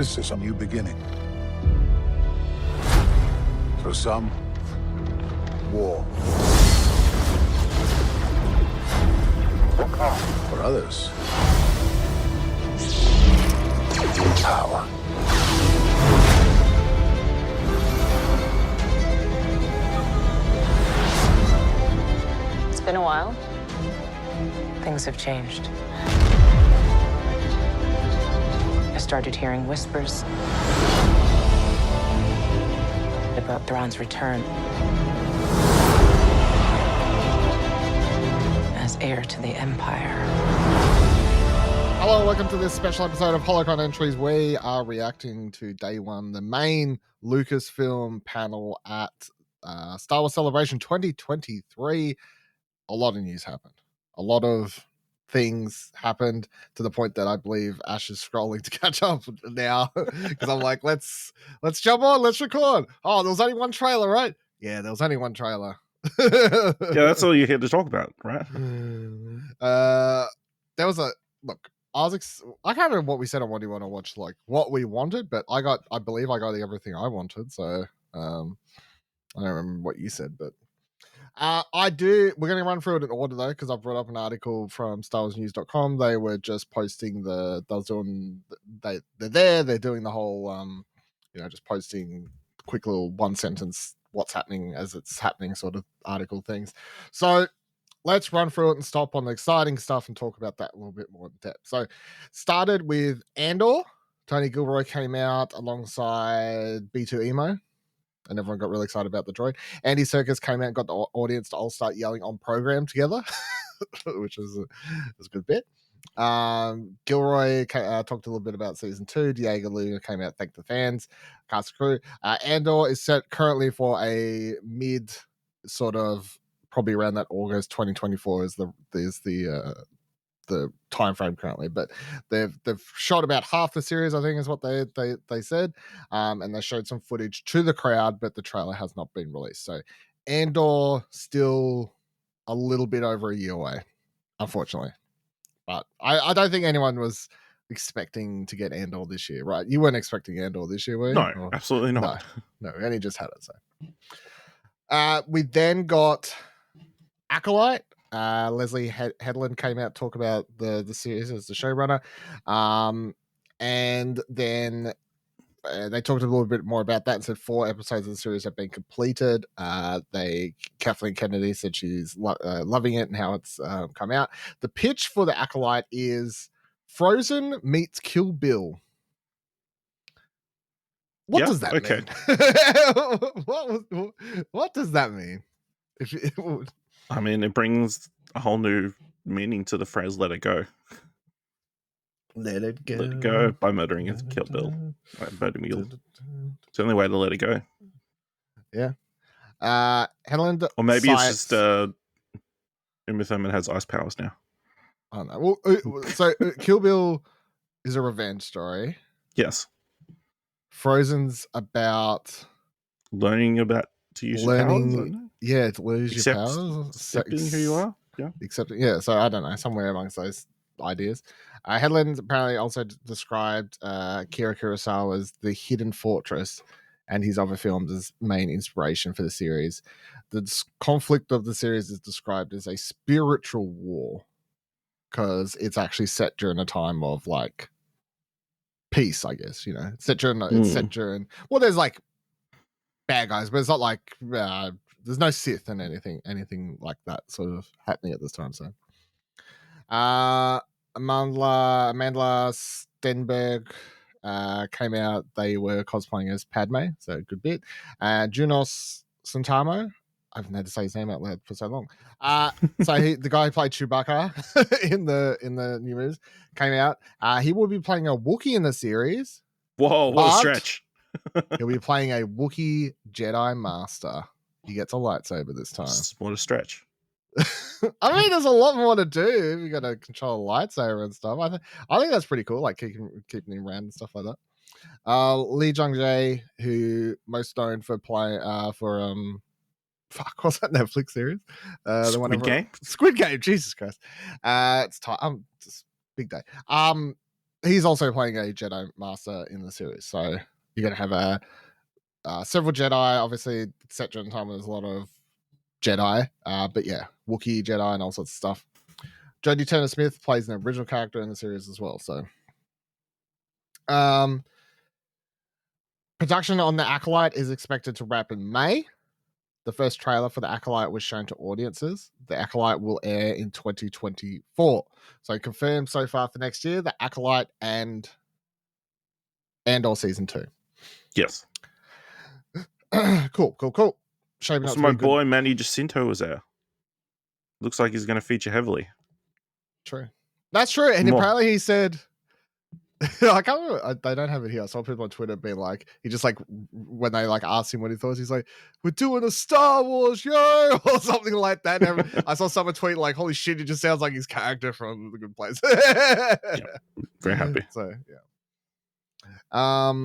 This is a new beginning. For some, war. For others, power. It's been a while. Things have changed. I started hearing whispers about Thrawn's return as heir to the Empire. Hello, welcome to this special episode of Holocron Entries. We are reacting to Day One, the main LucasFilm panel at Star Wars Celebration 2023. A lot of news happened. A lot of things happened to the point that I believe Ash is scrolling to catch up now because I'm like, let's jump on, let's record. Oh, there was only one trailer, right? Yeah, there was only one trailer. Yeah, that's all you're here to talk about, right? There was a look. I can't remember what we said on What Do You Want to Watch, like what we wanted, but I believe I got everything I wanted. So I don't remember what you said, but I do. We're going to run through it in order though, because I've brought up an article from StarWarsNews.com. They were just posting they're there. They're doing the whole, just posting quick little one sentence, what's happening as it's happening sort of article things. So let's run through it and stop on the exciting stuff and talk about that a little bit more in depth. So started with Andor. Tony Gilroy came out alongside B2 Emo. And everyone got really excited about the droid. Andy Serkis came out and got the audience to all start yelling on program together, which was a good bit. Gilroy talked a little bit about season 2. Diego Luna came out, thanked the fans, cast crew. Andor is set currently for a mid sort of probably around that August 2024 is the time frame currently, but they've shot about half the series, I think is what they said, and they showed some footage to the crowd, but the trailer has not been released. So Andor still a little bit over a year away, unfortunately. But I don't think anyone was expecting to get Andor this year, right? You weren't expecting Andor this year, were you? No, absolutely not. No, we only just had it. So we then got Acolyte. Leslie Headland came out to talk about the series as the showrunner, and then they talked a little bit more about that and said 4 episodes of the series have been completed. Kathleen Kennedy said she's loving it and how it's come out. The pitch for the Acolyte is Frozen meets Kill Bill. What does that mean? What does that mean? I mean, it brings a whole new meaning to the phrase "let it go." Let it go. Let it go by murdering a Kill Bill. It's the only way to let it go. Yeah. Headland, or maybe it's just Uma Thurman has ice powers now. I don't know. Well, so Kill Bill is a revenge story. Yes. Frozen's about learning about to use your powers. Yeah, to lose your powers. Accepting who you are. Yeah. Accepting. Yeah. So I don't know. Somewhere amongst those ideas. Headland apparently also described Akira Kurosawa's The Hidden Fortress and his other films as main inspiration for the series. The conflict of the series is described as a spiritual war because it's actually set during a time of like peace, I guess. It's set during. Well, there's like bad guys, but it's not like there's no Sith and anything like that sort of happening at this time. So, Amandla Stenberg came out. They were cosplaying as Padme, so a good bit. Junos Santamo, I haven't had to say his name out loud for so long. So the guy who played Chewbacca in the new movies came out. He will be playing a Wookiee in the series. Whoa, what a stretch! He'll be playing a Wookiee Jedi Master. He gets a lightsaber this time. What a stretch! I mean, there's a lot more to do. You got to control a lightsaber and stuff. I think that's pretty cool. Like keeping him around and stuff like that. Lee Jung Jae, who most known for playing what's that Netflix series? Squid Game. Jesus Christ. It's time. Just big day. he's also playing a Jedi Master in the series. So you're going to have several Jedi. Obviously, set during time there's a lot of Jedi. But yeah, Wookiee Jedi and all sorts of stuff. Jodie Turner-Smith plays an original character in the series as well. So, production on The Acolyte is expected to wrap in May. The first trailer for The Acolyte was shown to audiences. The Acolyte will air in 2024. So confirmed so far for next year, The Acolyte and Andor Season 2. Yes. Cool. Shaping Also, up to my be good. boy Manny Jacinto was there. Looks like he's going to feature heavily. True. That's true. And More. apparently he said, I can't remember, they don't have it here. I saw people on Twitter being like, he just like, when they like asked him what he thought, he's like, we're doing a Star Wars, yo, or something like that. And I saw someone tweet like, holy shit, it just sounds like his character from The Good Place. Very happy. So, yeah.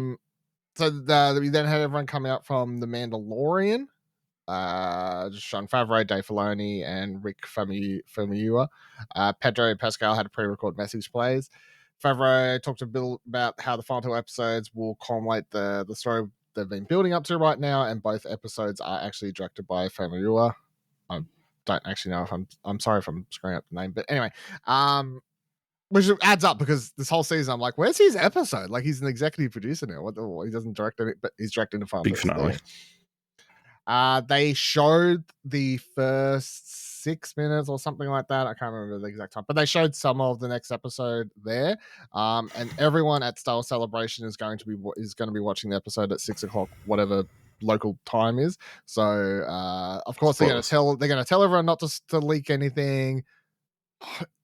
We then had everyone come out from The Mandalorian. Sean Favreau, Dave Filoni, and Rick Famuyiwa. Pedro Pascal had a pre-record message plays. Favreau talked a bit about how the final two episodes will culminate the story they've been building up to right now, and both episodes are actually directed by Famuyiwa. I don't actually know if I'm sorry if I'm screwing up the name, but anyway, which adds up because this whole season I'm like, where's his episode? Like he's an executive producer now. He doesn't direct it, but he's directing the final. Big finale. They showed the first 6 minutes or something like that. I can't remember the exact time, but they showed some of the next episode there. And everyone at Star Wars Celebration is going to be watching the episode at 6 o'clock, whatever local time is. So, of course, they're going to tell everyone not to leak anything.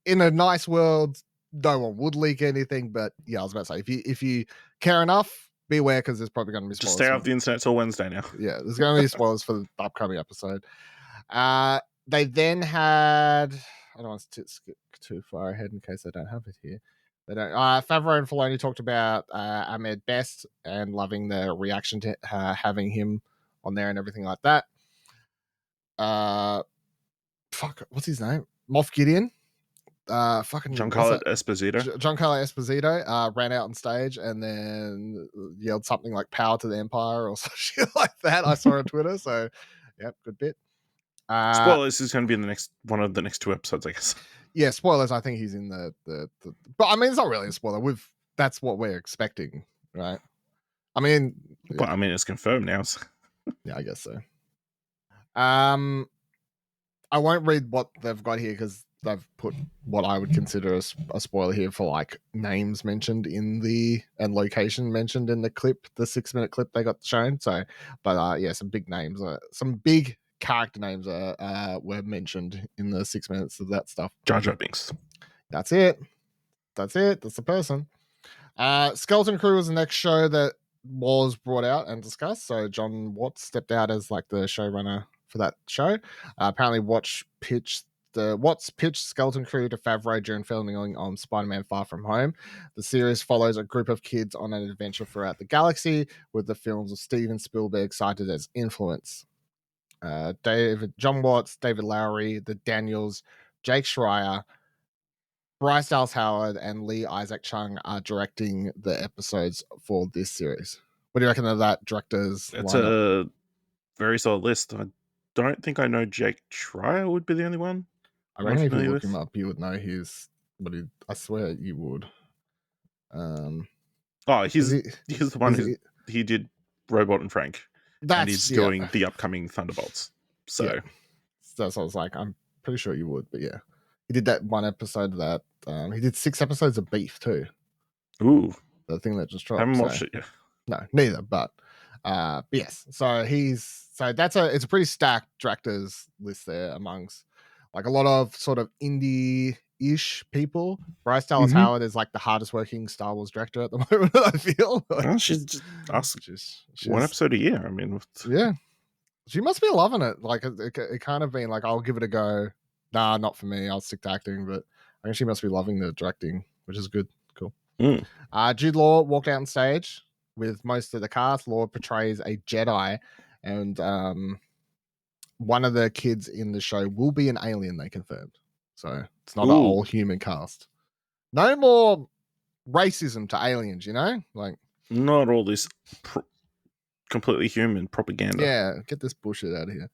In a nice world, no one would leak anything, but yeah, I was about to say if you care enough, beware because there's probably going to be spoilers. Just stay off the internet till Wednesday now. Yeah, there's going to be spoilers for the upcoming episode. They then had, I don't want to skip too far ahead in case I don't have it here. They don't. Favreau and Filoni talked about Ahmed Best and loving the reaction to having him on there and everything like that. What's his name? Moff Gideon. Giancarlo Esposito. Giancarlo Esposito ran out on stage and then yelled something like "Power to the Empire" or some shit like that. I saw on Twitter. So, yep, good bit. Spoilers is going to be in one of the next two episodes, I guess. Yeah, spoilers. I think he's in the but I mean, it's not really a spoiler. That's what we're expecting, right? I mean, but I mean, it's confirmed now. So. Yeah, I guess so. I won't read what they've got here because they've put what I would consider a spoiler here for like names mentioned and location mentioned in the clip, the 6-minute clip they got shown. So, but yeah, some big names, some big character names were mentioned in the 6 minutes of that stuff. Jar Jar Binks. That's it. That's the person. Skeleton Crew was the next show that was brought out and discussed. So John Watts stepped out as like the showrunner for that show. Apparently Watts pitched Skeleton Crew to Favreau during filming on Spider-Man Far From Home. The series follows a group of kids on an adventure throughout the galaxy, with the films of Steven Spielberg cited as influence. John Watts, David Lowery, the Daniels, Jake Schreier, Bryce Dallas Howard, and Lee Isaac Chung are directing the episodes for this series. What do you reckon of that director's It's lineup? a very solid list. I don't think I know Jake Schreier would be the only one. I reckon if you look him up, you would know I swear you would. He's the one he did Robot and Frank. And he's doing the upcoming Thunderbolts. So that's what I was like. I'm pretty sure you would, but yeah. He did that one episode of that. He did 6 episodes of Beef too. Ooh. The thing that just dropped. I haven't watched it yet. No, neither, but yes. So it's a pretty stacked directors list there amongst like a lot of sort of indie-ish people. Bryce Dallas Howard is like the hardest working Star Wars director at the moment, I feel. Well, she's just one episode a year. I mean, yeah. She must be loving it. Like it kind of been like, I'll give it a go. Nah, not for me. I'll stick to acting, but I think she must be loving the directing, which is good. Cool. Jude Law walked out on stage with most of the cast. Law portrays a Jedi, and one of the kids in the show will be an alien, they confirmed. So it's not an all human cast. No more racism to aliens, like not all this completely human propaganda. Yeah, get this bullshit out of here.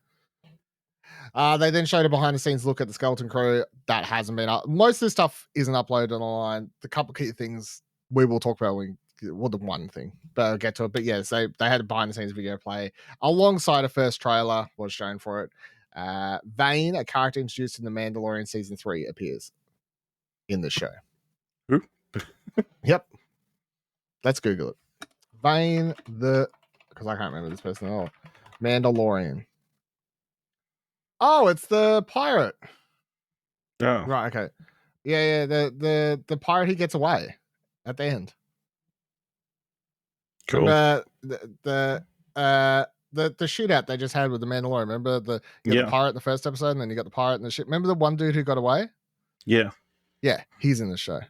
They then showed a behind the scenes look at the Skeleton Crew that hasn't been up. Most of this stuff isn't uploaded online. The couple key things we will talk about the one thing, but I'll get to it. But yeah, so they had a behind the scenes video play alongside a first trailer was shown for it. Vane, a character introduced in The Mandalorian season 3, appears in the show. Who? Yep. Let's Google it. Vane because I can't remember this person at all. Mandalorian. Oh, it's the pirate. Oh. Right, okay. Yeah, the pirate who gets away at the end. Cool. Remember the shootout they just had with the Mandalorian. Remember the pirate in the first episode, and then you got the pirate in the ship. Remember the one dude who got away? Yeah. Yeah, he's in the show.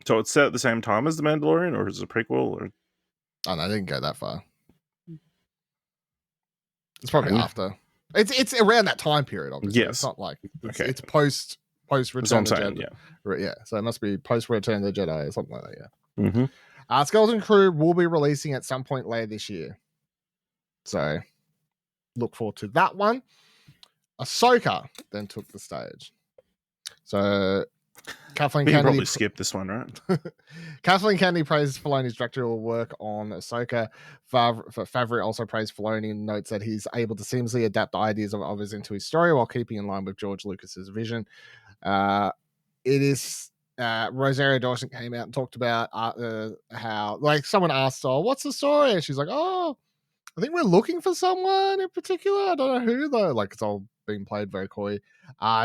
So it's set at the same time as The Mandalorian, or is it a prequel? Or oh no, they didn't go that far. It's probably after. It's around that time period, obviously. Yes. It's not like it's post Return of the Jedi. Yeah, so it must be post Return of the Jedi or something like that. Yeah. Mm-hmm. Skeleton Crew will be releasing at some point later this year, so look forward to that one. Ahsoka then took the stage. So Kathleen Kennedy probably skipped this one, right? Kathleen Kennedy praised Filoni's directorial work on Ahsoka. Favreau also praised Filoni and notes that he's able to seamlessly adapt the ideas of others into his story while keeping in line with George Lucas's vision. Rosario Dawson came out and talked about how, like, someone asked, "Oh, what's the story?" And she's like, "Oh, I think we're looking for someone in particular. I don't know who though." Like, it's all being played very coy.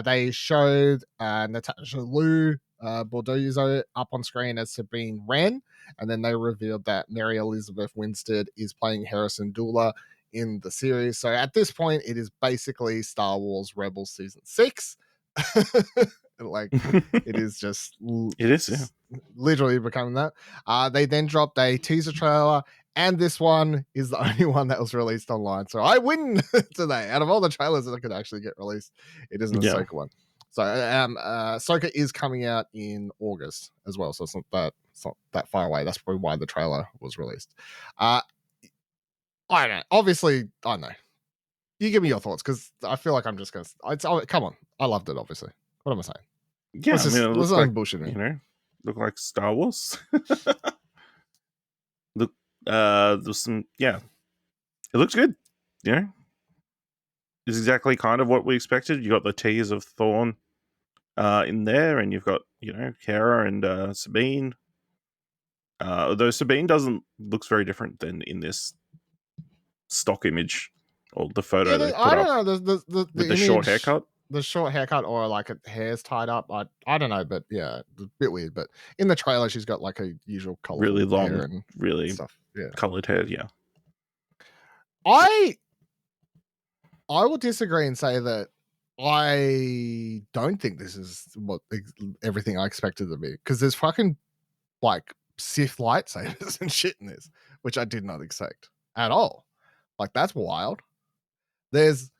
They showed Natasha Liu Bordeaux up on screen as Sabine Wren, and then they revealed that Mary Elizabeth Winstead is playing Harrison Dula in the series. So at this point, it is basically Star Wars Rebels season 6. Like, it is just literally becoming that. They then dropped a teaser trailer, and this one is the only one that was released online. So I win today. Out of all the trailers that could actually get released, it isn't a Ahsoka one. So Ahsoka is coming out in August as well, so it's not that far away. That's probably why the trailer was released. I don't know. Obviously, I don't know. You give me your thoughts, because I feel like I'm just going to... come on. I loved it, obviously. What am I saying? Yeah, it looks like bullshit, look like Star Wars. Look, there's some, it looks good. It's exactly kind of what we expected. You got the tease of Thrawn in there, and you've got Cara and Sabine. Although Sabine looks very different than in this stock image or the photo they put I don't up. know. The image, short haircut. The short haircut, or like hair's tied up. I don't know, but yeah, it's a bit weird. But in the trailer, she's got like a usual color, really long, hair and really stuff. Yeah, colored hair. Yeah, I will disagree and say that I don't think this is everything I expected it to be, because there's fucking like Sith lightsabers and shit in this, which I did not expect at all. Like, that's wild. There's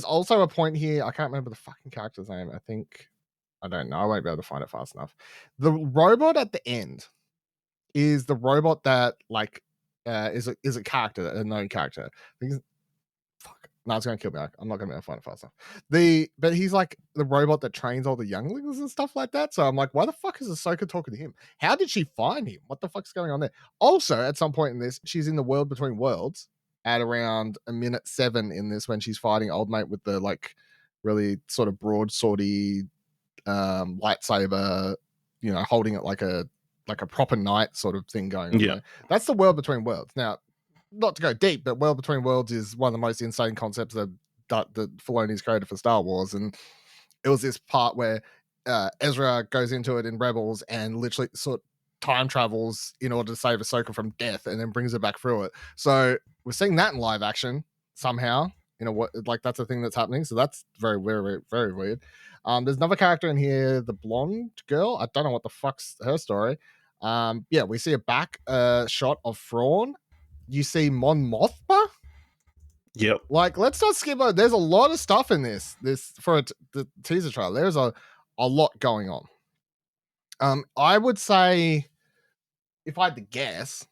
also a point here. I can't remember the fucking character's name. I don't know. I won't be able to find it fast enough. The robot at the end is the robot that is a character, a known character. Fuck. No, it's gonna kill me. I'm not gonna be able to find it fast enough. But he's like the robot that trains all the younglings and stuff like that. So I'm like, why the fuck is Ahsoka talking to him? How did she find him? What the fuck's going on there? Also, at some point in this, she's in the world between worlds at around 1:07 in this, when she's fighting old mate with the like really sort of broadswordy lightsaber, holding it like a proper knight sort of thing going on. There. That's the world between worlds. Now, not to go deep, but world between worlds is one of the most insane concepts that Filoni's created for Star Wars, and it was this part where Ezra goes into it in Rebels and literally sort of time travels in order to save Ahsoka from death, and then brings her back through it. So we're seeing that in live action somehow. That's a thing that's happening. So that's very, very, very weird. There's another character in here, the blonde girl. I don't know what the fuck's her story. We see a back shot of Thrawn. You see Mon Mothma. Yep. Like, let's not skip over. There's a lot of stuff in this for the teaser trailer. There's a lot going on. I would say, if I had to guess,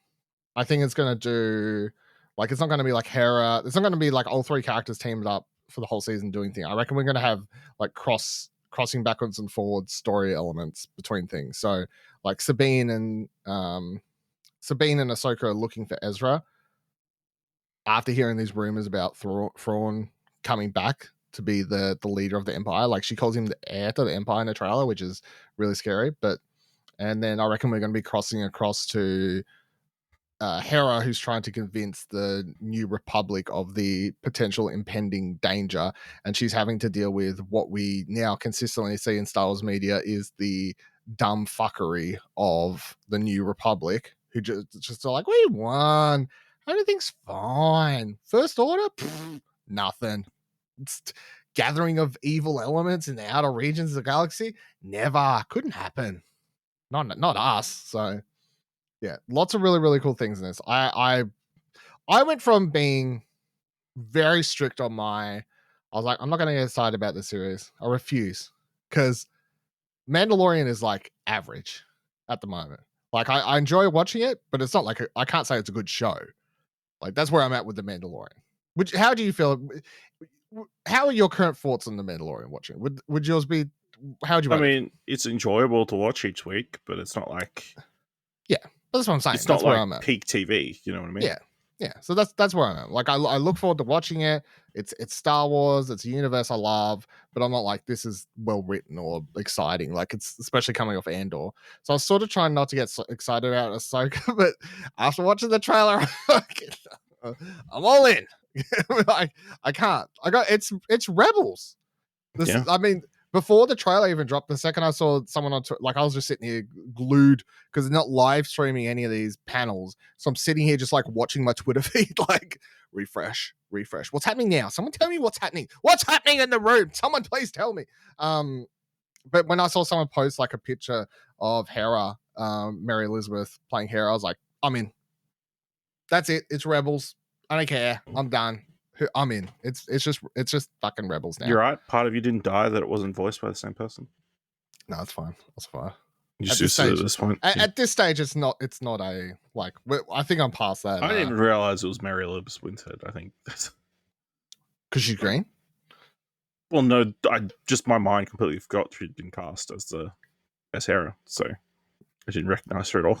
I think it's gonna do like it's not gonna be like Hera. It's not gonna be like all three characters teamed up for the whole season doing things. I reckon we're gonna have like crossing backwards and forwards story elements between things. So like Sabine and Ahsoka are looking for Ezra after hearing these rumors about Thrawn coming back to be the leader of the Empire. Like she calls him the heir to the Empire in the trailer, which is really scary. And then I reckon we're going to be crossing across to Hera, who's trying to convince the New Republic of the potential impending danger, and she's having to deal with what we now consistently see in Star Wars media is the dumb fuckery of the New Republic, who just are like, we won, everything's fine. First Order, pfft, nothing. It's gathering of evil elements in the outer regions of the galaxy, never, couldn't happen. Not us. So yeah, lots of really, really cool things in this. I went from being very strict on I was like, I'm not going to get excited about this series. I refuse, because Mandalorian is like average at the moment. Like I enjoy watching it, but it's not like I can't say it's a good show. Like that's where I'm at with the Mandalorian. How do you feel? How are your current thoughts on the Mandalorian watching? Would yours be? How would you? I mean, it's enjoyable to watch each week, but it's not like that's what I'm saying. It's that's not where like I'm at. peak TV. You know what I mean? Yeah. So that's where I'm at. Like I look forward to watching it. It's Star Wars. It's a universe I love, but I'm not like this is well written or exciting. Like it's especially coming off Andor. So I was sort of trying not to get so excited about Ahsoka, but after watching the trailer, I'm all in. Like I can't. It's Rebels. I mean, before the trailer even dropped, the second I saw someone on, like I was just sitting here glued because they're not live streaming any of these panels. So I'm sitting here just like watching my Twitter feed, like refresh. What's happening now? Someone tell me what's happening. What's happening in the room? Someone please tell me. But when I saw someone post like a picture of Hera, Mary Elizabeth playing Hera, I was like, I'm in. That's it. It's Rebels. I don't care. I'm done. I'm in. It's just fucking Rebels now. You're right. Part of you didn't die that it wasn't voiced by the same person. No, it's fine. It's fine. You just used to it at this point. At this stage, it's not a like. I think I'm past that. I didn't even realize it was Mary Elizabeth Winstead. I think that's because she's green. Well, no, my mind completely forgot she'd been cast as Hera, so I didn't recognize her at all.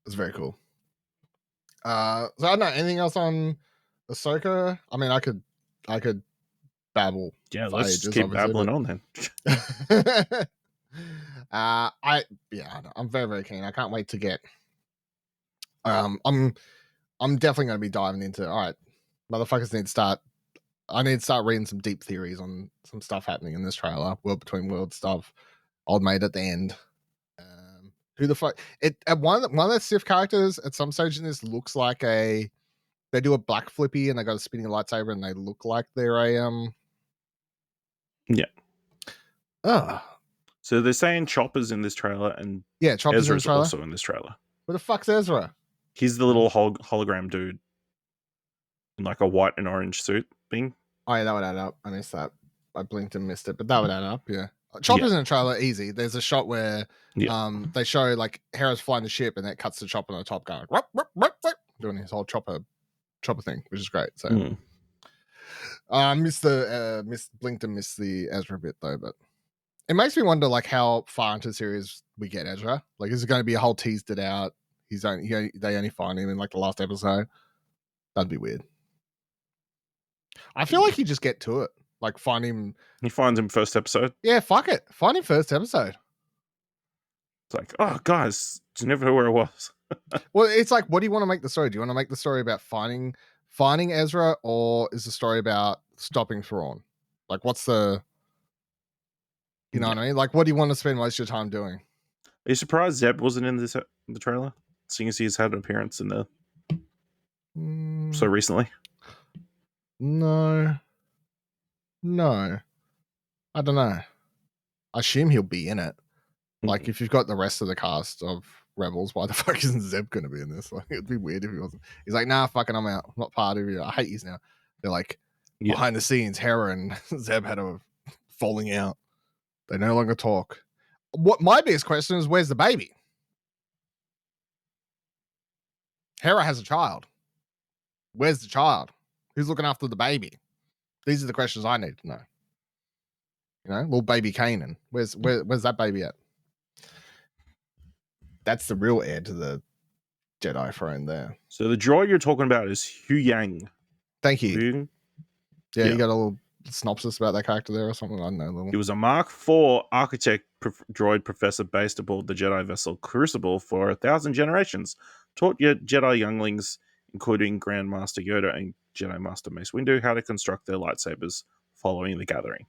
It's very cool. So I don't know anything else on Ahsoka. I mean, I could babble. Yeah, let's just keep babbling on then. I'm very, very keen. I can't wait to get. I'm definitely going to be diving into. All right, motherfuckers need to start. I need to start reading some deep theories on some stuff happening in this trailer. World between worlds stuff. Old mate at the end. Who the fuck? One of the Sith characters at some stage in this looks like they do a black flippy and they got a spinning lightsaber and they look like they're a Yeah. Oh. So they're saying Chopper's in this trailer and Chopper's Ezra's in the trailer? also in this trailer. Where the fuck's Ezra? He's the little hologram dude in like a white and orange suit thing. Oh yeah, that would add up. I missed that. I blinked and missed it, but that would add up, yeah. Chopper's in a trailer, easy. There's a shot where they show like Hera's flying the ship and that cuts to Chopper on the top going doing his whole chopper thing, which is great. So blinked and missed the Ezra bit though, but it makes me wonder like how far into the series we get Ezra. Like is it going to be a whole teased it out? They only find him in like the last episode. That'd be weird. I feel like you just get to it. Like find him. He finds him first episode. Yeah, fuck it. Find him first episode. It's like, oh guys, you never know where I was. Well, it's like, what do you want to make the story? Do you want to make the story about finding Ezra, or is the story about stopping Thrawn? Like, what's the, you know what I mean? Like, what do you want to spend most of your time doing? Are you surprised Zeb wasn't in the trailer? Seeing as he's had an appearance in the so recently. No, I don't know. I assume he'll be in it. Like, if you've got the rest of the cast of Rebels, why the fuck isn't Zeb going to be in this? Like, it'd be weird if he wasn't. He's like, nah, fucking, I'm out. I'm not part of you. I hate you now. They're like, behind the scenes, Hera and Zeb had a falling out. They no longer talk. What my biggest question is, where's the baby? Hera has a child. Where's the child? Who's looking after the baby? These are the questions I need to know. You know, little baby Kanan. Where's that baby at? That's the real heir to the Jedi throne there. So the droid you're talking about is Hu Yang. Thank you. Hu- Yeah, Yeah. you got a little synopsis about that character there or something? I don't know. He Little. was a Mark IV architect droid professor based aboard the Jedi vessel Crucible for 1,000 generations. Taught Jedi younglings, including Grandmaster Yoda and Jedi Master Mace Windu, how to construct their lightsabers following the gathering.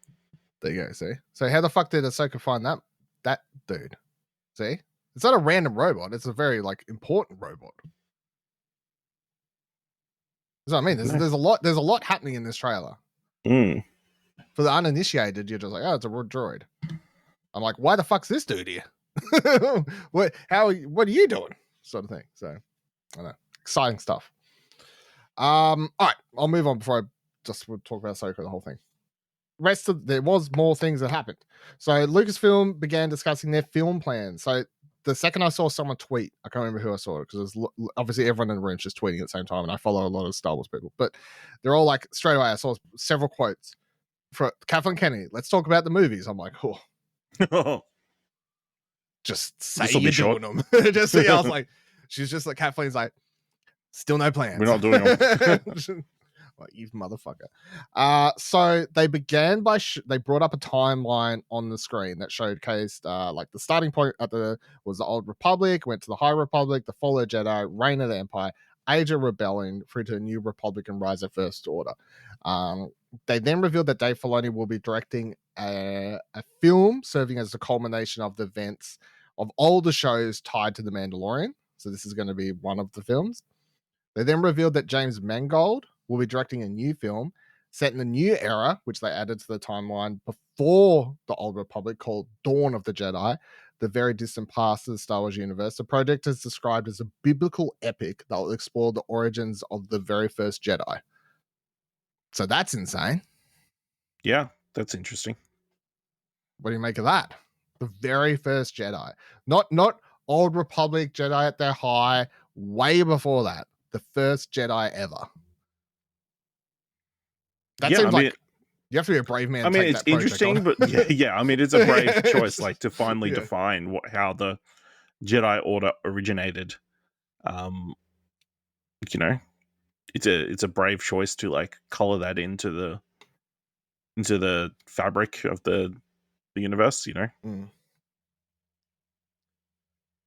There you go, see? So how the fuck did Ahsoka find that dude? See? It's not a random robot. It's a very, like, important robot. That's what I mean. There's a lot happening in this trailer. Mm. For the uninitiated, you're just like, oh, it's a droid. I'm like, why the fuck's this dude here? what are you doing? Sort of thing. So I don't know. Exciting stuff. All right, I'll move on before I just would talk about Ahsoka, the whole thing. There was more things that happened. So Lucasfilm began discussing their film plans. So the second I saw someone tweet, I can't remember who I saw it because obviously everyone in the room is just tweeting at the same time, and I follow a lot of Star Wars people, but they're all like, straight away I saw several quotes for Kathleen Kennedy. Let's talk about the movies. I'm like, oh, just say This'll be you're short. doing them. Just see, I was like, she's just like, Kathleen's like, still no plans. We're not doing them. Like, you motherfucker. So they began by they brought up a timeline on the screen that showcased like the starting point was the Old Republic, went to the High Republic, the Fall of Jedi, Reign of the Empire, Age of Rebellion, through to a New Republic and Rise of First Order. They then revealed that Dave Filoni will be directing a film serving as the culmination of the events of all the shows tied to The Mandalorian. So this is going to be one of the films. They then revealed that James Mangold will be directing a new film set in a new era, which they added to the timeline before the Old Republic, called Dawn of the Jedi, the very distant past of the Star Wars universe. The project is described as a biblical epic that will explore the origins of the very first Jedi. So that's insane. Yeah, that's interesting. What do you make of that? The very first Jedi. Not Old Republic Jedi at their high, way before that. The first Jedi ever. That seems like you have to be a brave man. I mean, it's interesting, but yeah, I mean, it's a brave choice, like, to finally define how the Jedi Order originated. You know, it's a brave choice to, like, color that into the fabric of the universe. You know,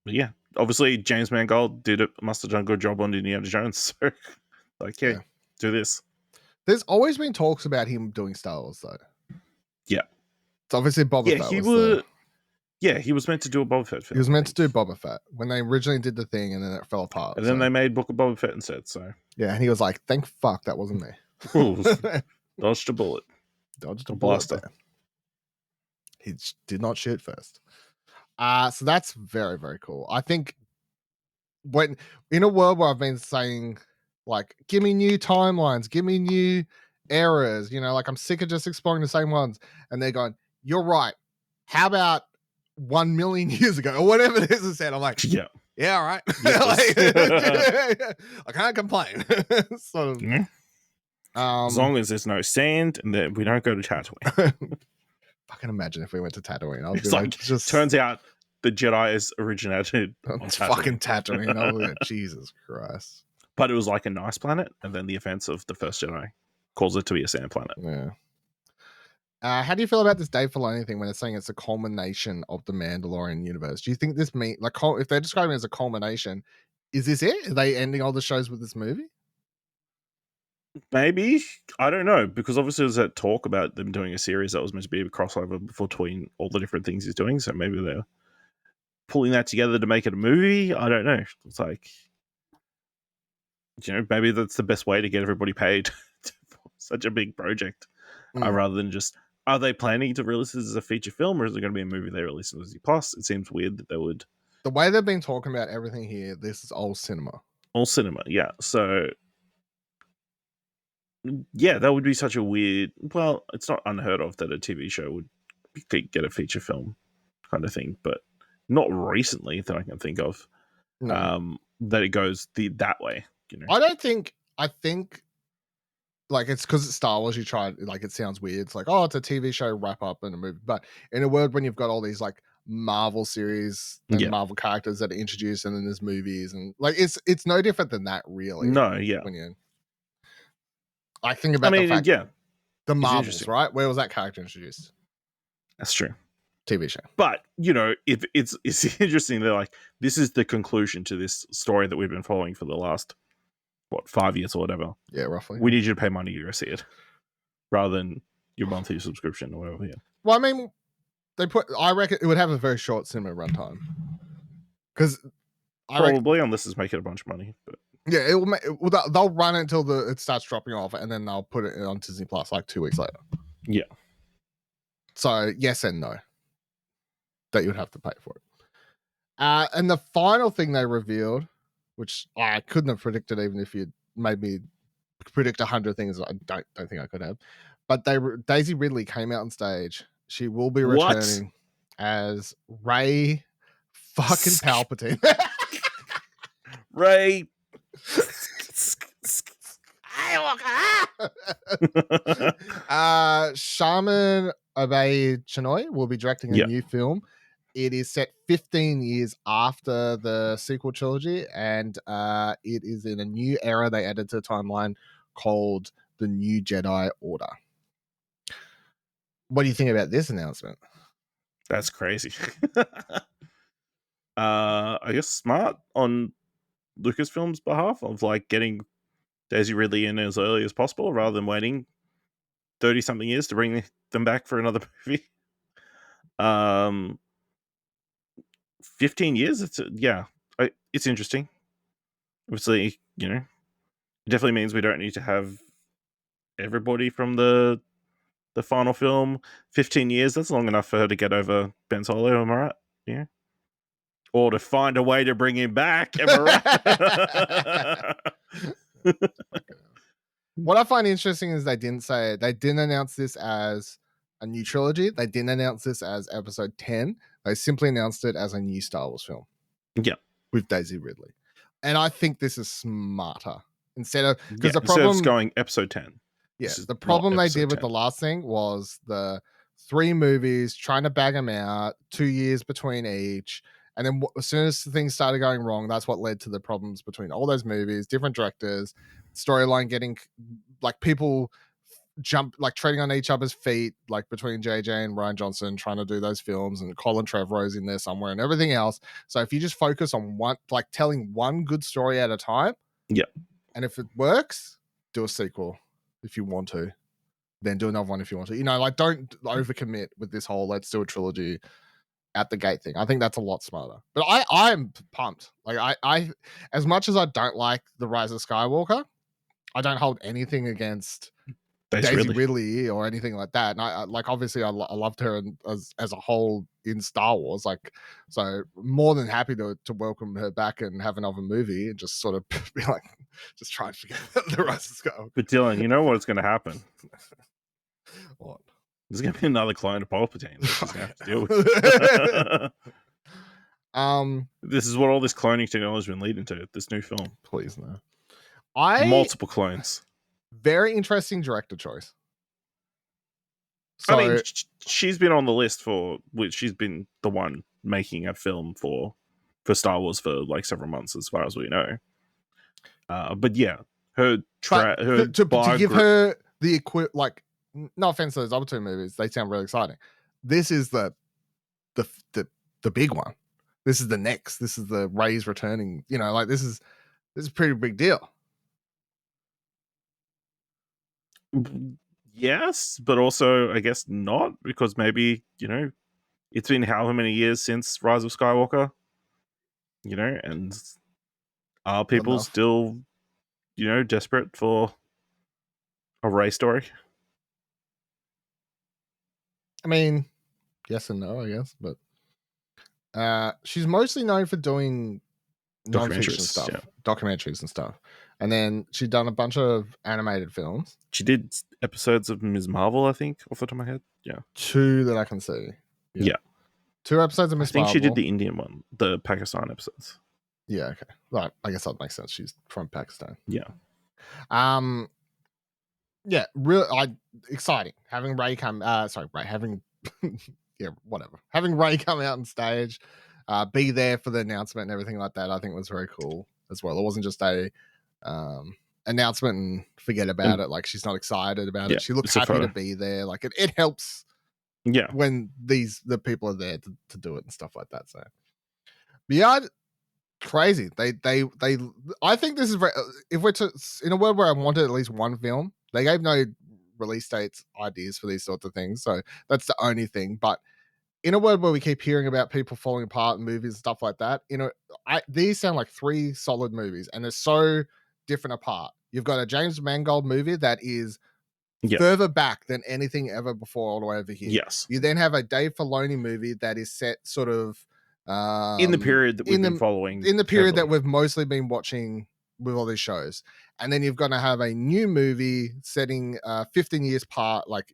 but yeah, obviously James Mangold must have done a good job on Indiana Jones. So, like, yeah, do this. There's always been talks about him doing Star Wars, though. Yeah. It's obviously Boba Fett. He was meant to do a Boba Fett film. He was meant to do Boba Fett when they originally did the thing, and then it fell apart. And then they made Book of Boba Fett instead, so. Yeah, and he was like, thank fuck that wasn't me. Dodged a bullet. Dodged a blaster. He did not shoot first. So that's very, very cool. I think when in a world where I've been saying, like, give me new timelines, give me new eras, you know, like, I'm sick of just exploring the same ones. And they're going, you're right. How about 1 million years ago or whatever it is I said? I'm like, yeah, all right. I can't complain. Sort of. Yeah. As long as there's no sand and that we don't go to Tatooine. Fucking imagine if we went to Tatooine. I'll It's like, just turns out the Jedi is originated on Tatooine. Fucking Tatooine. Oh, Jesus Christ. But it was like a nice planet, and then the offense of the first Jedi calls it to be a sand planet. Yeah. How do you feel about this Dave Filoni thing when it's saying it's a culmination of the Mandalorian universe? Do you think this means, like, if they're describing it as a culmination, is this it? Are they ending all the shows with this movie? Maybe. I don't know, because obviously there's that talk about them doing a series that was meant to be a crossover between all the different things he's doing, so maybe they're pulling that together to make it a movie. I don't know. It's like, you know, maybe that's the best way to get everybody paid for such a big project, rather than just, are they planning to release this as a feature film, or is it going to be a movie they release on Disney Plus? It seems weird that they would. The way they've been talking about everything here, this is all cinema. All cinema, yeah. So, yeah, that would be such a weird. Well, it's not unheard of that a TV show would get a feature film kind of thing, but not recently that I can think of. No. That it goes that way. You know, I think like it's because it's Star Wars. You try like it sounds weird. It's like, oh, it's a TV show wrap up and a movie. But in a world when you've got all these like Marvel series and Yeah. Marvel characters that are introduced, and then there's movies, and like it's no different than that, really. No, yeah. When you, I think about I mean, the fact, yeah, the Marvels, interesting. right? Where was that character introduced? That's true. TV show. But you know, if it's interesting, they're like, this is the conclusion to this story that we've been following for the last 5 years or whatever. Yeah, roughly. We need you to pay money to go see it, rather than your monthly subscription or whatever. Yeah. Well, I mean, I reckon it would have a very short cinema runtime because Probably, unless it's making a bunch of money. But yeah, it will. They'll run it until it starts dropping off, and then they'll put it on Disney Plus like 2 weeks later. Yeah. So yes and no, that you'd have to pay for it. And the final thing they revealed, which I couldn't have predicted, even if you'd made me predict 100 things, I don't think I could have. But Daisy Ridley came out on stage. She will be returning as Rey fucking Palpatine. Rey. Shaman Obaid-Chinoy will be directing a new film. It is set 15 years after the sequel trilogy, and it is in a new era they added to the timeline called the New Jedi Order. What do you think about this announcement? That's crazy. I guess smart on Lucasfilm's behalf of like getting Daisy Ridley in as early as possible rather than waiting 30-something years to bring them back for another movie. 15 years. It's interesting. Obviously, you know, it definitely means we don't need to have everybody from the final film. 15 years, that's long enough for her to get over Ben Solo, am I right? Yeah. Or to find a way to bring him back, am I right? What I find interesting is they didn't announce this as a new trilogy. They didn't announce this as episode 10. They simply announced it as a new Star Wars film. Yeah. With Daisy Ridley. And I think this is smarter. Instead of going episode 10. Yeah, the problem they did with 10. the last thing was the 3 movies, trying to bag them out, 2 years between each. And then as soon as things started going wrong, that's what led to the problems between all those movies, different directors, storyline getting like people treading on each other's feet, like between JJ and Rian Johnson trying to do those films, and Colin Trevorrow's in there somewhere and everything else. So if you just focus on one, like telling one good story at a time. Yeah. And if it works, do a sequel if you want to. Then do another one if you want to. You know, like don't overcommit with this whole let's do a trilogy at the gate thing. I think that's a lot smarter. But I'm pumped. Like I as much as I don't like The Rise of Skywalker, I don't hold anything against Daisy Ridley or anything like that. And I like obviously I loved her as a whole in Star Wars. Like, so more than happy to welcome her back and have another movie and just sort of be like, just try and forget The Rise of Skywalker. But Dylan, you know what's going to happen? What? There's going to be another clone of Palpatine. Have to deal with. This is what all this cloning technology has been leading to. This new film. Please no. Multiple clones. Very interesting director choice. So, I mean, she's been on the list for which she's been the one making a film for Star Wars for like several months, as far as we know. But yeah, to give her the like, no offense to those other 2 movies, they sound really exciting. This is the big one. This is the next. This is the Rey's returning. You know, like this is a pretty big deal. Yes, but also I guess not, because maybe, you know, it's been however many years since Rise of Skywalker, you know, and are people still, you know, desperate for a Rey story? I mean, yes and no, I guess, but she's mostly known for doing non-fiction stuff, documentaries and stuff. And then she'd done a bunch of animated films. She did episodes of Ms. Marvel, I think, off the top of my head. Yeah. 2 that I can see. Yeah. 2 episodes of I Miss think she Marvel. did the Indian one, the Pakistan episodes. Yeah, okay. Right. I guess that makes sense. She's from Pakistan. Yeah. Yeah, real exciting. Having Ray come having yeah, whatever. Having Ray come out on stage, be there for the announcement and everything like that, I think was very cool as well. It wasn't just a announcement and forget about it. Like, she's not excited about it. She looks happy to be there. Like, it helps when the people are there to do it and stuff like that. So beyond crazy. They I think this is very, if we're in a world where I wanted at least one film, they gave no release dates ideas for these sorts of things. So that's the only thing. But in a world where we keep hearing about people falling apart in movies and stuff like that, these sound like 3 solid movies, and they're so different apart. You've got a James Mangold movie that is further back than anything ever before all the way over here. Yes. You then have a Dave Filoni movie that is set sort of in the period that we've been following. In the period that we've mostly been watching with all these shows. And then you've got to have a new movie setting 15 years apart, like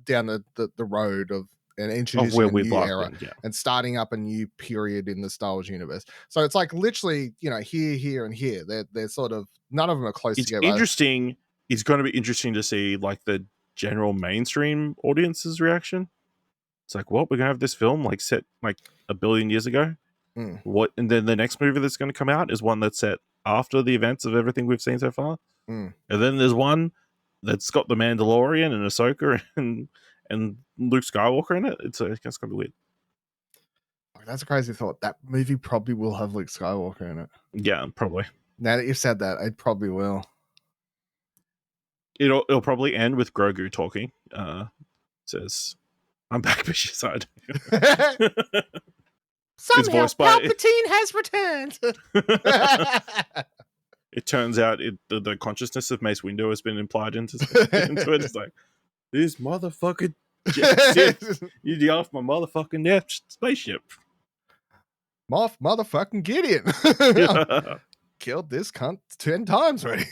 down the road of and introducing a new era and starting up a new period in the Star Wars universe. So it's like literally, here, and here. They're sort of, none of them are close together. Interesting. It's going to be interesting to see like the general mainstream audience's reaction. It's like, well, we're going to have this film like set like 1 billion years ago. What? And then the next movie that's going to come out is one that's set after the events of everything we've seen so far. And then there's one that's got the Mandalorian and Ahsoka and Luke Skywalker in it. It's going to be weird. That's a crazy thought. That movie probably will have Luke Skywalker in it. Yeah, probably. Now that you've said that, it probably will. It'll probably end with Grogu talking. Says, "I'm back, bitch side." Somehow Palpatine has returned. It turns out the consciousness of Mace Windu has been implied into it. It's like, this motherfucker, you get off my motherfucking spaceship. Moff motherfucking Gideon. Killed this cunt 10 times already.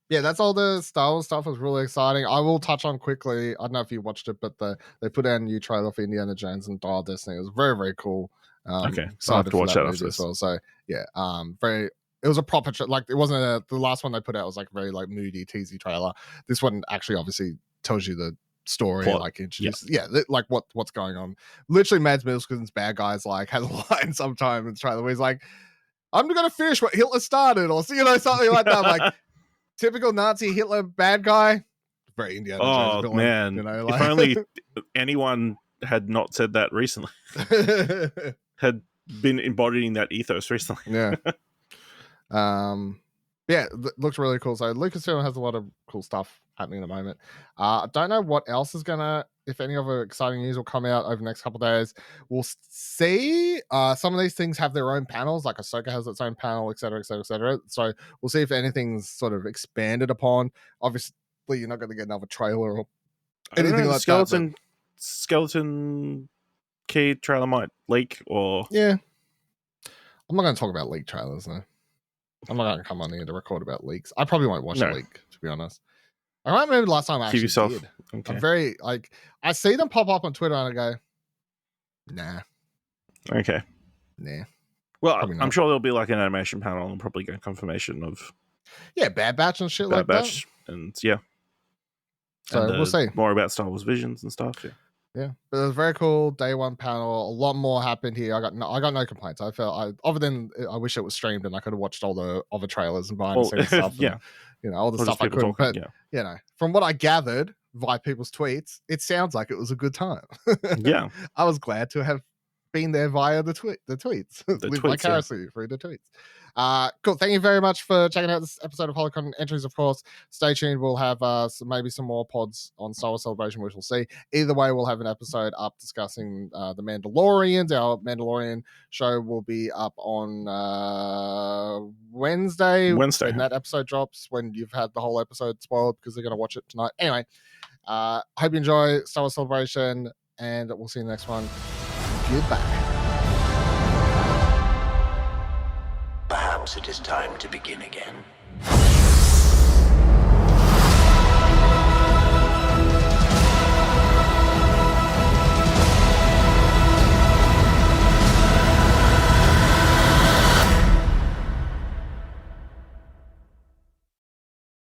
Yeah, that's all the Star Wars stuff. Was really exciting. I will touch on quickly. I don't know if you watched it, but they put out a new trailer for Indiana Jones and Dial Destiny. It was very, very cool. Okay, so I have to watch that after as well. So yeah, very. It was a proper like it wasn't the last one they put out was like very like moody, teasy trailer. This one actually obviously tells you the story, plot. Like introduces, like what's going on. Literally, Mads Mikkelsen's bad guys like has a line sometime in the trailer where he's like, "I'm gonna finish what Hitler started," or something like that. Like typical Nazi Hitler bad guy. Very Indiana Jones villain, man, if only anyone had not said that recently. Had been embodying that ethos recently. Looks really cool. So LucasFilm has a lot of cool stuff happening at the moment. I don't know what else is if any other exciting news will come out over the next couple of days. We'll see. Some of these things have their own panels, like Ahsoka has its own panel, etc., etc., etc. So we'll see if anything's sort of expanded upon. Obviously, you're not going to get another trailer or anything like that. Skeleton Key trailer might leak, or I'm not going to talk about leak trailers though. I'm not going to come on here to record about leaks. I probably won't watch a leak, to be honest. I don't remember the last time I actually did. Okay. I'm very I see them pop up on Twitter and I go, nah. Okay. Nah. Well, I'm sure there'll be like an animation panel and probably get confirmation of Bad Batch and shit like that. And so we'll see more about Star Wars Visions and stuff. Yeah, but it was a very cool day one panel. A lot more happened here. I got no complaints. I felt other than I wish it was streamed and I could have watched all the other trailers and behind the scenes stuff. And, all the stuff I couldn't. But from what I gathered via people's tweets, it sounds like it was a good time. I was glad to have been there via the tweets. Live vicariously through the tweets. Cool. Thank you very much for checking out this episode of Holocron Entries, of course. Stay tuned. We'll have maybe some more pods on Star Wars Celebration, which we'll see. Either way, we'll have an episode up discussing the Mandalorians. Our Mandalorian show will be up on Wednesday. When that episode drops, when you've had the whole episode spoiled because they're going to watch it tonight. Anyway, hope you enjoy Star Wars Celebration, and we'll see you in the next one. Goodbye. Perhaps it is time to begin again.